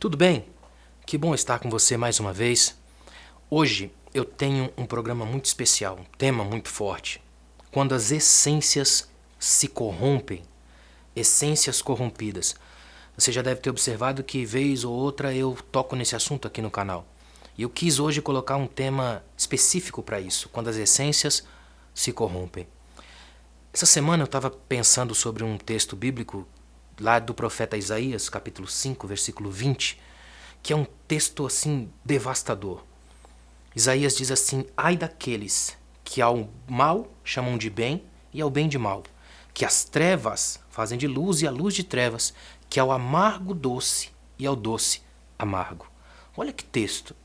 Tudo bem? Que bom estar com você mais uma vez. Hoje eu tenho um programa muito especial, um tema muito forte. Quando as essências se corrompem, essências corrompidas. Você já deve ter observado que vez ou outra eu toco nesse assunto aqui no canal. E eu quis hoje colocar um tema específico para isso, quando as essências se corrompem. Essa semana eu estava pensando sobre um texto bíblico lá do profeta Isaías, capítulo 5, versículo 20, que é um texto assim devastador. Isaías diz assim: ai daqueles que ao mal chamam de bem e ao bem de mal, que as trevas fazem de luz e a luz de trevas, que ao amargo doce e ao doce amargo. Olha que texto.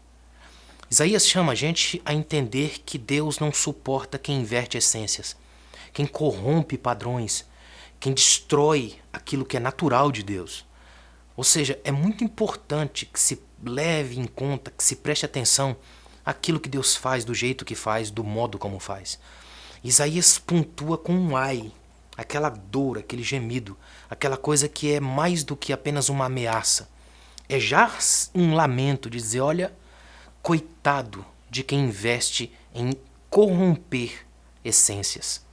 Isaías chama a gente a entender que Deus não suporta quem inverte essências, quem corrompe padrões, quem destrói aquilo que é natural de Deus. Ou seja, é muito importante que se leve em conta, que se preste atenção àquilo que Deus faz, do jeito que faz, do modo como faz. Isaías pontua com um ai, aquela dor, aquele gemido, aquela coisa que é mais do que apenas uma ameaça. É já um lamento de dizer, olha, coitado de quem investe em corromper essências.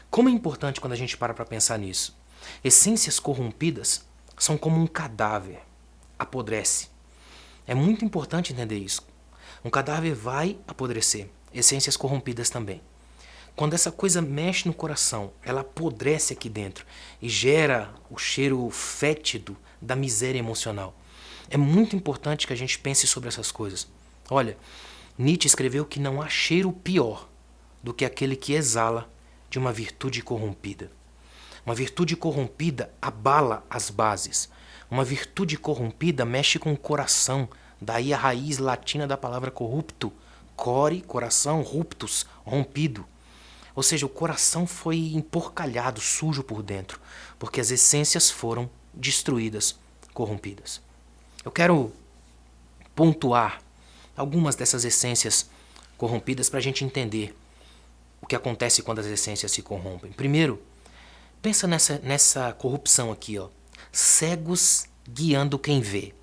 Como é importante quando a gente para pensar nisso. Essências corrompidas são como um cadáver, apodrece. É muito importante entender isso. Um cadáver vai apodrecer, essências corrompidas também. Quando essa coisa mexe no coração, ela apodrece aqui dentro e gera o cheiro fétido da miséria emocional. É muito importante que a gente pense sobre essas coisas. Olha, Nietzsche escreveu que não há cheiro pior do que aquele que exala de uma virtude corrompida. Uma virtude corrompida abala as bases. Uma virtude corrompida mexe com o coração. Daí a raiz latina da palavra corrupto. Core, coração, ruptus, rompido. Ou seja, o coração foi emporcalhado, sujo por dentro, porque as essências foram destruídas, corrompidas. Eu quero pontuar algumas dessas essências corrompidas para a gente entender o que acontece quando as essências se corrompem. Primeiro, pensa nessa corrupção aqui, ó. Cegos guiando quem vê.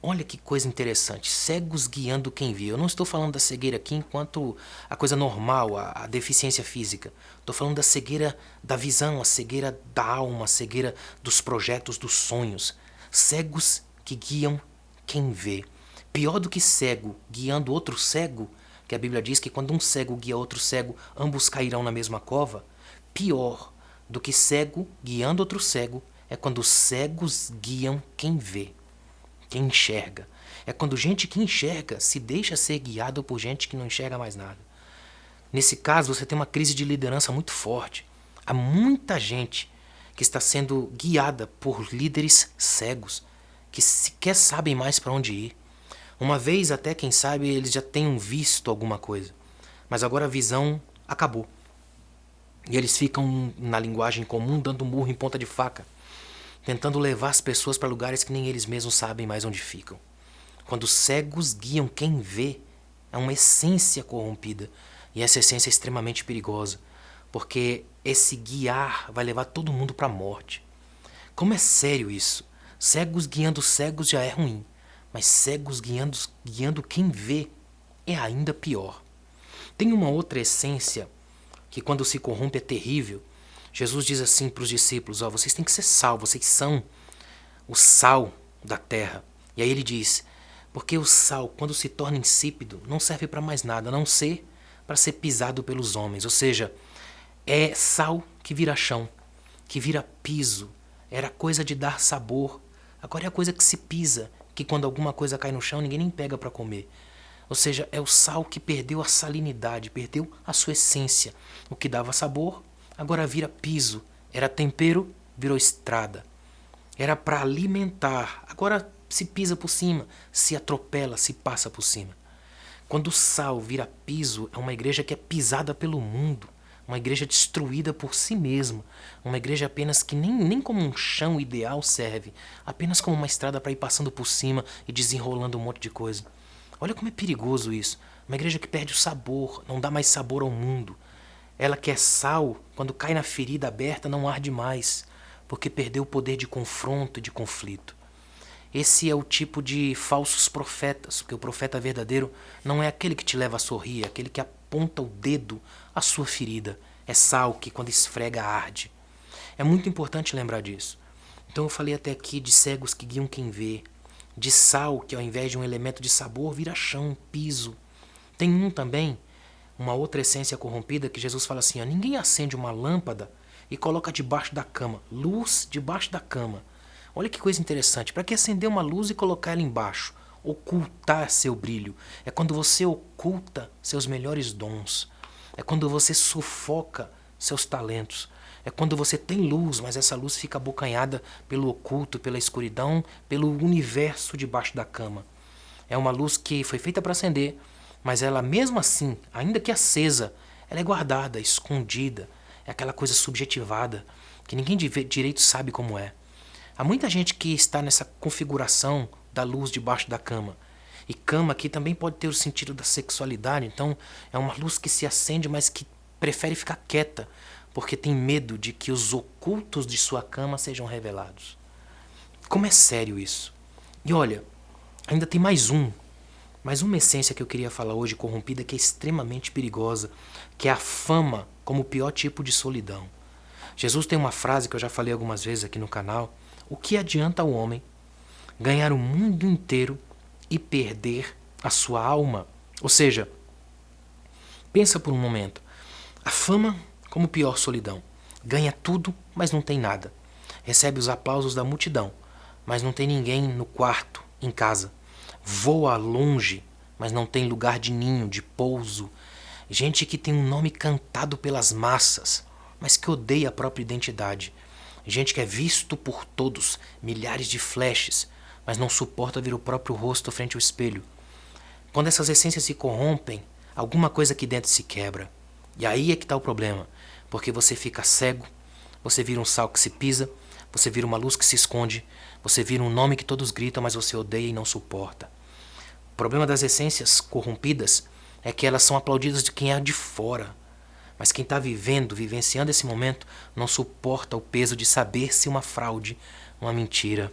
Olha que coisa interessante, cegos guiando quem vê. Eu não estou falando da cegueira aqui enquanto a coisa normal, a deficiência física. Estou falando da cegueira da visão, a cegueira da alma, a cegueira dos projetos, dos sonhos. Cegos que guiam quem vê. Pior do que cego guiando outro cego, que a Bíblia diz que quando um cego guia outro cego, ambos cairão na mesma cova. Pior do que cego guiando outro cego é quando cegos guiam quem vê, quem enxerga. É quando gente que enxerga se deixa ser guiado por gente que não enxerga mais nada. Nesse caso, você tem uma crise de liderança muito forte. Há muita gente que está sendo guiada por líderes cegos, que sequer sabem mais para onde ir. Uma vez até, quem sabe, eles já tenham visto alguma coisa. Mas agora a visão acabou. E eles ficam, na linguagem comum, dando murro em ponta de faca, tentando levar as pessoas para lugares que nem eles mesmos sabem mais onde ficam. Quando os cegos guiam quem vê, é uma essência corrompida. E essa essência é extremamente perigosa, porque esse guiar vai levar todo mundo para a morte. Como é sério isso? Cegos guiando cegos já é ruim, mas cegos guiando quem vê é ainda pior. Tem uma outra essência que quando se corrompe é terrível. Jesus diz assim para os discípulos, ó, vocês têm que ser sal, vocês são o sal da terra. E aí ele diz, porque o sal, quando se torna insípido, não serve para mais nada, a não ser para ser pisado pelos homens. Ou seja, é sal que vira chão, que vira piso. Era coisa de dar sabor. Agora é a coisa que se pisa, que quando alguma coisa cai no chão, ninguém nem pega para comer. Ou seja, é o sal que perdeu a salinidade, perdeu a sua essência. O que dava sabor, agora vira piso. Era tempero, virou estrada. Era para alimentar, agora se pisa por cima, se atropela, se passa por cima. Quando o sal vira piso, é uma igreja que é pisada pelo mundo. Uma igreja destruída por si mesma. Uma igreja apenas que nem como um chão ideal serve. Apenas como uma estrada para ir passando por cima e desenrolando um monte de coisa. Olha como é perigoso isso. Uma igreja que perde o sabor, não dá mais sabor ao mundo. Ela que é sal, quando cai na ferida aberta, não arde mais, porque perdeu o poder de confronto e de conflito. Esse é o tipo de falsos profetas, porque o profeta verdadeiro não é aquele que te leva a sorrir, é aquele que aponta o dedo à sua ferida. É sal que quando esfrega arde. É muito importante lembrar disso. Então eu falei até aqui de cegos que guiam quem vê, de sal que ao invés de um elemento de sabor vira chão, piso. Tem também, uma outra essência corrompida que Jesus fala assim, ó, ninguém acende uma lâmpada e coloca debaixo da cama, luz debaixo da cama. Olha que coisa interessante, para que acender uma luz e colocar ela embaixo? Ocultar seu brilho. É quando você oculta seus melhores dons. É quando você sufoca seus talentos. É quando você tem luz, mas essa luz fica abocanhada pelo oculto, pela escuridão, pelo universo debaixo da cama. É uma luz que foi feita para acender, mas ela mesmo assim, ainda que acesa, ela é guardada, escondida. É aquela coisa subjetivada, que ninguém direito sabe como é. Há muita gente que está nessa configuração da luz debaixo da cama. E cama aqui também pode ter o sentido da sexualidade, então é uma luz que se acende, mas que prefere ficar quieta, porque tem medo de que os ocultos de sua cama sejam revelados. Como é sério isso? E olha, ainda tem mais uma essência que eu queria falar hoje corrompida que é extremamente perigosa, que é a fama como o pior tipo de solidão. Jesus tem uma frase que eu já falei algumas vezes aqui no canal, o que adianta ao homem ganhar o mundo inteiro e perder a sua alma? Ou seja, pensa por um momento, a fama como pior solidão. Ganha tudo, mas não tem nada. Recebe os aplausos da multidão, mas não tem ninguém no quarto, em casa. Voa longe, mas não tem lugar de ninho, de pouso. Gente que tem um nome cantado pelas massas, mas que odeia a própria identidade. Gente que é visto por todos, milhares de flashes, mas não suporta ver o próprio rosto frente ao espelho. Quando essas essências se corrompem, alguma coisa aqui dentro se quebra. E aí é que está o problema, porque você fica cego, você vira um sal que se pisa, você vira uma luz que se esconde, você vira um nome que todos gritam, mas você odeia e não suporta. O problema das essências corrompidas é que elas são aplaudidas de quem é de fora. Mas quem está vivenciando esse momento, não suporta o peso de saber se uma fraude, uma mentira,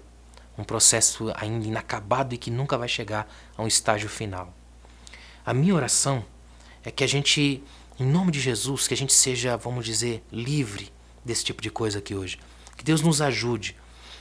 um processo ainda inacabado e que nunca vai chegar a um estágio final. A minha oração é que a gente, em nome de Jesus, que a gente seja, vamos dizer, livre desse tipo de coisa aqui hoje. Que Deus nos ajude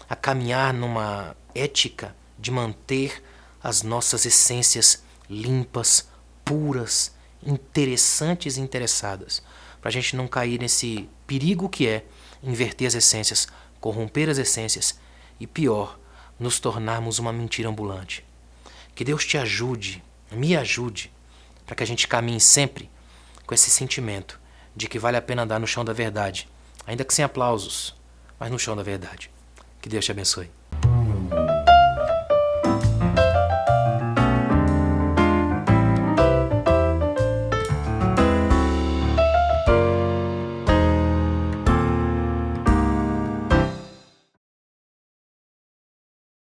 a caminhar numa ética de manter as nossas essências limpas, puras, interessantes e interessadas, para a gente não cair nesse perigo que é inverter as essências, corromper as essências e, pior, nos tornarmos uma mentira ambulante. Que Deus te ajude, me ajude, para que a gente caminhe sempre com esse sentimento de que vale a pena andar no chão da verdade, ainda que sem aplausos, mas no chão da verdade. Que Deus te abençoe.